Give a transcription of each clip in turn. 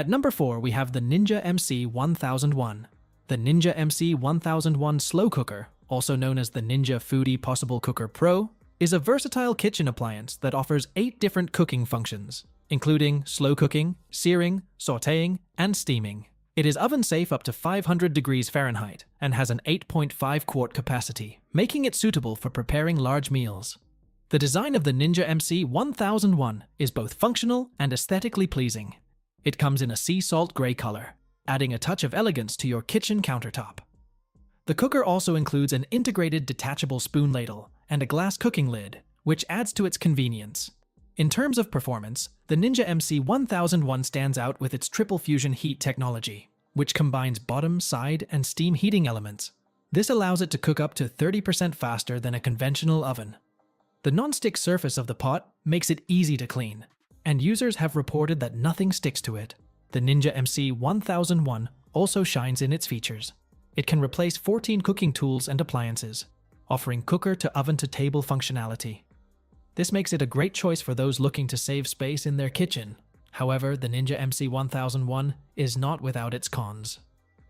At number 4, we have the Ninja MC1001. The Ninja MC1001 Slow Cooker, also known as the Ninja Foodi PossibleCooker Pro, is a versatile kitchen appliance that offers 8 different cooking functions, including slow cooking, searing, sautéing, and steaming. It is oven-safe up to 500 degrees Fahrenheit and has an 8.5 quart capacity, making it suitable for preparing large meals. The design of the Ninja MC1001 is both functional and aesthetically pleasing. It comes in a sea salt gray color, adding a touch of elegance to your kitchen countertop. The cooker also includes an integrated detachable spoon ladle and a glass cooking lid, which adds to its convenience. In terms of performance, the Ninja MC1001 stands out with its triple fusion heat technology, which combines bottom, side, and steam heating elements. This allows it to cook up to 30% faster than a conventional oven. The non-stick surface of the pot makes it easy to clean, and users have reported that nothing sticks to it. The Ninja MC1001 also shines in its features. It can replace 14 cooking tools and appliances, offering cooker-to-oven-to-table functionality. This makes it a great choice for those looking to save space in their kitchen. However, the Ninja MC1001 is not without its cons.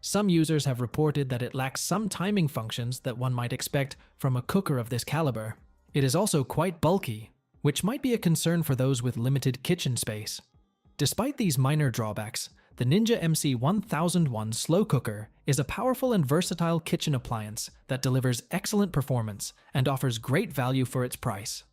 Some users have reported that it lacks some timing functions that one might expect from a cooker of this caliber. It is also quite bulky, which might be a concern for those with limited kitchen space. Despite these minor drawbacks, the Ninja MC1001 Slow Cooker is a powerful and versatile kitchen appliance that delivers excellent performance and offers great value for its price.